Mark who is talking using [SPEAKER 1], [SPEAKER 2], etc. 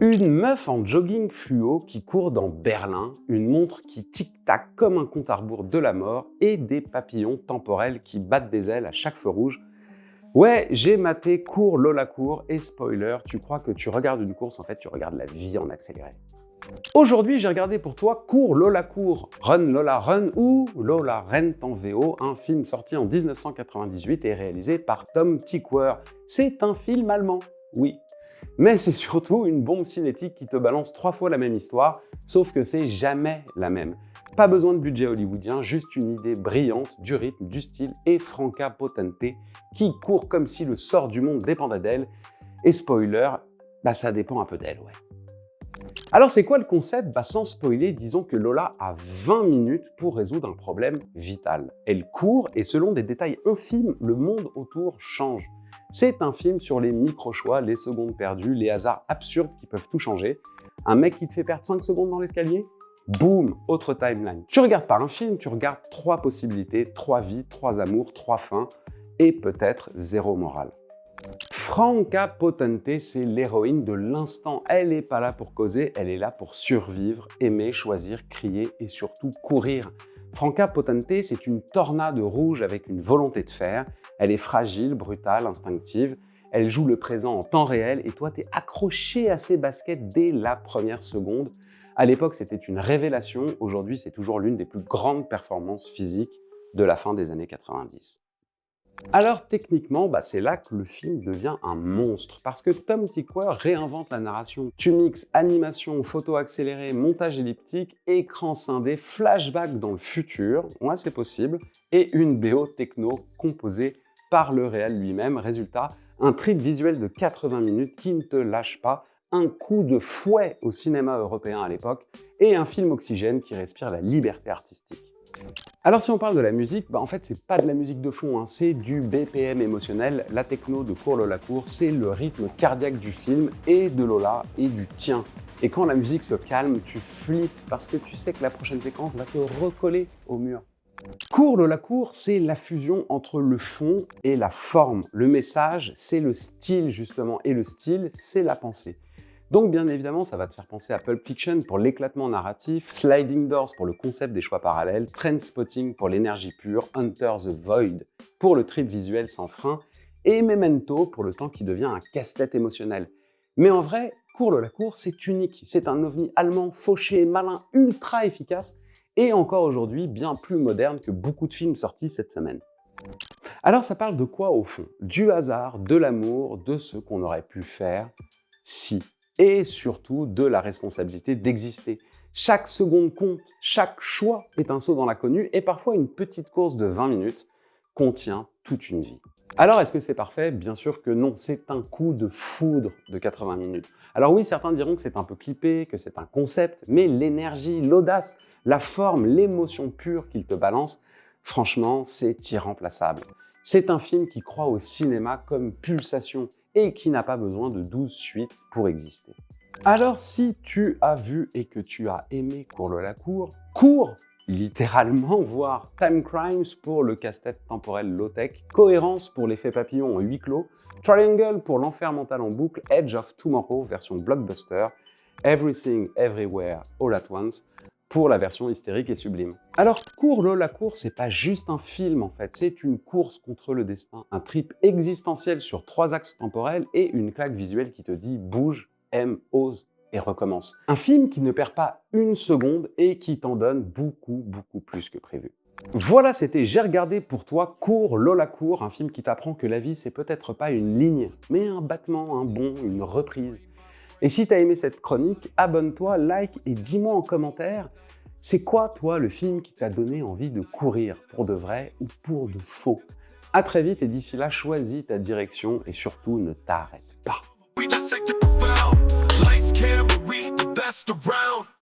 [SPEAKER 1] Une meuf en jogging fluo qui court dans Berlin, une montre qui tic-tac comme un compte à rebours de la mort et des papillons temporels qui battent des ailes à chaque feu rouge. Ouais, j'ai maté Cours Lola Cours et spoiler, tu crois que tu regardes une course, en fait tu regardes la vie en accéléré. Aujourd'hui, j'ai regardé pour toi Cours Lola Cours, Run Lola Run ou Lola Rent en VO, un film sorti en 1998 et réalisé par Tom Tykwer. C'est un film allemand, oui. Mais c'est surtout une bombe cinétique qui te balance 3 fois la même histoire, sauf que c'est jamais la même. Pas besoin de budget hollywoodien, juste une idée brillante du rythme, du style et Franca Potente qui court comme si le sort du monde dépendait d'elle. Et spoiler, ça dépend un peu d'elle, ouais. Alors c'est quoi le concept? Sans spoiler, disons que Lola a 20 minutes pour résoudre un problème vital. Elle court et selon des détails infimes, le monde autour change. C'est un film sur les micro-choix, les secondes perdues, les hasards absurdes qui peuvent tout changer. Un mec qui te fait perdre 5 secondes dans l'escalier? Boum, autre timeline. Tu regardes pas un film, tu regardes 3 possibilités, 3 vies, 3 amours, 3 fins et peut-être 0 morale. Franca Potente, c'est l'héroïne de l'instant. Elle n'est pas là pour causer, elle est là pour survivre, aimer, choisir, crier et surtout courir. Franca Potente, c'est une tornade rouge avec une volonté de faire. Elle est fragile, brutale, instinctive. Elle joue le présent en temps réel et toi, t'es accroché à ses baskets dès la première seconde. À l'époque, c'était une révélation. Aujourd'hui, c'est toujours l'une des plus grandes performances physiques de la fin des années 90. Alors techniquement, c'est là que le film devient un monstre, parce que Tom Tykwer réinvente la narration. Tu mixes animation, photo accélérée, montage elliptique, écran scindé, flashback dans le futur, ouais c'est possible, et une BO techno composée par le réal lui-même. Résultat, un trip visuel de 80 minutes qui ne te lâche pas, un coup de fouet au cinéma européen à l'époque, et un film oxygène qui respire la liberté artistique. Alors si on parle de la musique, en fait c'est pas de la musique de fond, c'est du BPM émotionnel. La techno de Cours Lola Cours, c'est le rythme cardiaque du film et de Lola et du tien. Et quand la musique se calme, tu flippes parce que tu sais que la prochaine séquence va te recoller au mur. Cours Lola Cours, c'est la fusion entre le fond et la forme. Le message, c'est le style justement, et le style, c'est la pensée. Donc bien évidemment, ça va te faire penser à Pulp Fiction pour l'éclatement narratif, Sliding Doors pour le concept des choix parallèles, Trainspotting pour l'énergie pure, Enter the Void pour le trip visuel sans frein, et Memento pour le temps qui devient un casse-tête émotionnel. Mais en vrai, Cours Lola Cours, c'est unique. C'est un ovni allemand fauché, malin, ultra efficace, et encore aujourd'hui bien plus moderne que beaucoup de films sortis cette semaine. Alors ça parle de quoi au fond? Du hasard, de l'amour, de ce qu'on aurait pu faire si. Et surtout de la responsabilité d'exister. Chaque seconde compte, chaque choix est un saut dans l'inconnu et parfois une petite course de 20 minutes contient toute une vie. Alors est-ce que c'est parfait? Bien sûr que non, c'est un coup de foudre de 80 minutes. Alors oui, certains diront que c'est un peu clippé, que c'est un concept, mais l'énergie, l'audace, la forme, l'émotion pure qu'il te balance, franchement, c'est irremplaçable. C'est un film qui croit au cinéma comme pulsation et qui n'a pas besoin de 12 suites pour exister. Alors si tu as vu et que tu as aimé Cours Lola Cours, cours littéralement voir Time Crimes pour le casse-tête temporel low-tech, Cohérence pour l'effet papillon en huis clos, Triangle pour l'enfer mental en boucle, Edge of Tomorrow version blockbuster, Everything Everywhere All at Once pour la version hystérique et sublime. Alors, Cours Lola Cours, c'est pas juste un film en fait, c'est une course contre le destin, un trip existentiel sur 3 axes temporels et une claque visuelle qui te dit bouge, aime, ose et recommence. Un film qui ne perd pas une seconde et qui t'en donne beaucoup plus que prévu. Voilà, c'était J'ai regardé pour toi Cours Lola Cours, un film qui t'apprend que la vie c'est peut-être pas une ligne, mais un battement, un bond, une reprise. Et si t'as aimé cette chronique, abonne-toi, like et dis-moi en commentaire, c'est quoi toi le film qui t'a donné envie de courir, pour de vrai ou pour de faux? À très vite et d'ici là, choisis ta direction et surtout ne t'arrête pas.